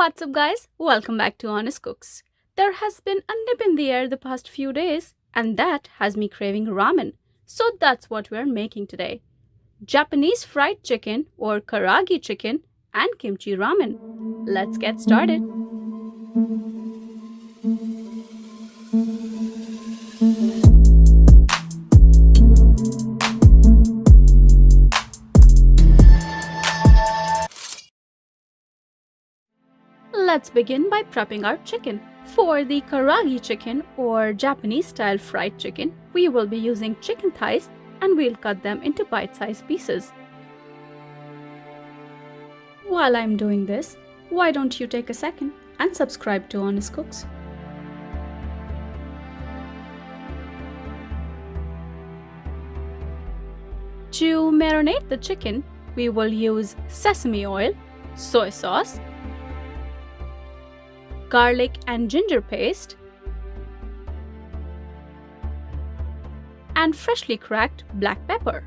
What's up, guys? Welcome back to Honest Cooks. There has been a nip in the air the past few days, and that has me craving ramen. So that's what we're making today: Japanese fried chicken or Karaage chicken and kimchi ramen. Let's get started. Let's begin by prepping our chicken. For the Karaage chicken or Japanese style fried chicken, we will be using chicken thighs and we'll cut them into bite-sized pieces. While I'm doing this, why don't you take a second and subscribe to Honest Cooks? To marinate the chicken, we will use sesame oil, soy sauce, garlic and ginger paste, and freshly cracked black pepper.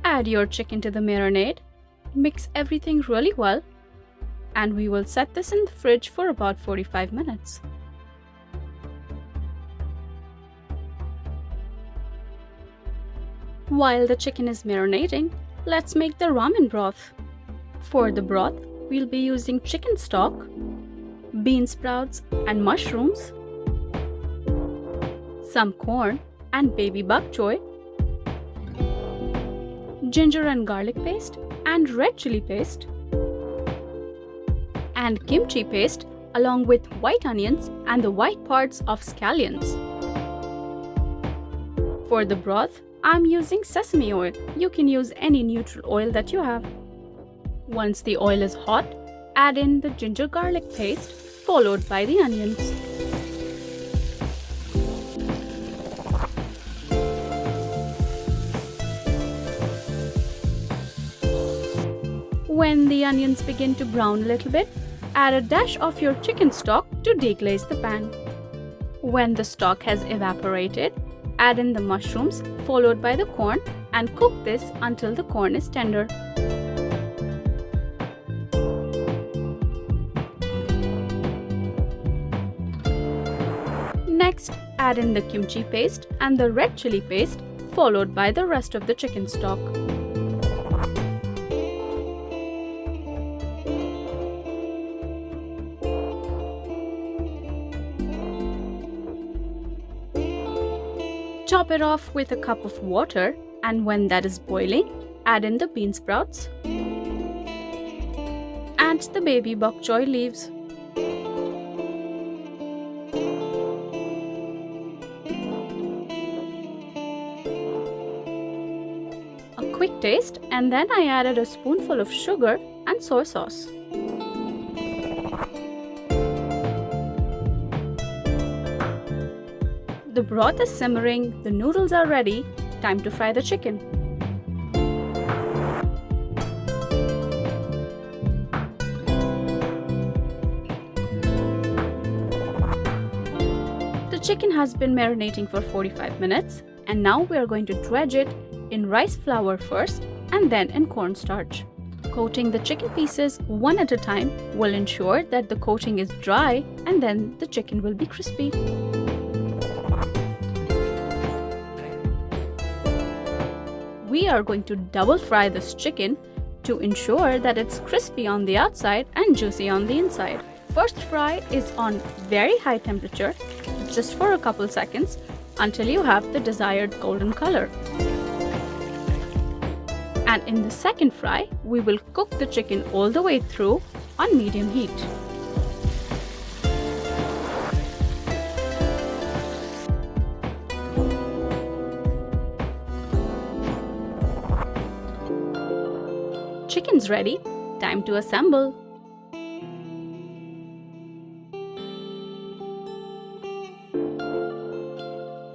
Add your chicken to the marinade, mix everything really well, and we will set this in the fridge for about 45 minutes. While the chicken is marinating, let's make the ramen broth. For the broth, we'll be using chicken stock, bean sprouts and mushrooms, some corn and baby bok choy, ginger and garlic paste and red chili paste, and kimchi paste along with white onions and the white parts of scallions. For the broth, I'm using sesame oil. You can use any neutral oil that you have. Once the oil is hot, add in the ginger garlic paste followed by the onions. When the onions begin to brown a little bit, add a dash of your chicken stock to deglaze the pan. When the stock has evaporated, add in the mushrooms followed by the corn and cook this until the corn is tender. Next, add in the kimchi paste and the red chili paste followed by the rest of the chicken stock. Top it off with a cup of water, and when that is boiling, add in the bean sprouts and the baby bok choy leaves. A quick taste, and then I added a spoonful of sugar and soy sauce. The broth is simmering, the noodles are ready, time to fry the chicken. The chicken has been marinating for 45 minutes, and now we are going to dredge it in rice flour first and then in cornstarch. Coating the chicken pieces one at a time will ensure that the coating is dry and then the chicken will be crispy. We are going to double fry this chicken to ensure that it's crispy on the outside and juicy on the inside. First fry is on very high temperature, just for a couple seconds, until you have the desired golden color. And in the second fry, we will cook the chicken all the way through on medium heat. Chicken's ready, time to assemble.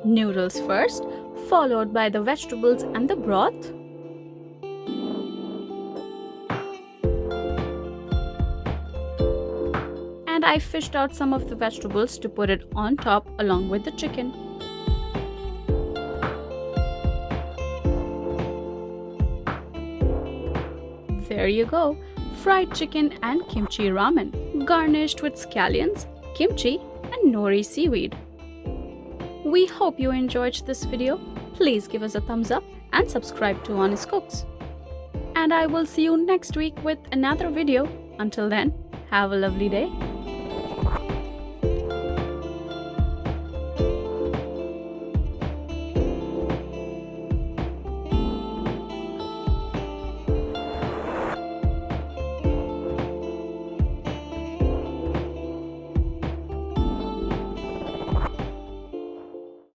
Noodles first, followed by the vegetables and the broth. And I fished out some of the vegetables to put it on top along with the chicken. there you go, fried chicken and kimchi ramen, garnished with scallions, kimchi, and nori seaweed. We hope you enjoyed this video. Please give us a thumbs up and subscribe to Honest Cooks. And I will see you next week with another video. Until then, have a lovely day.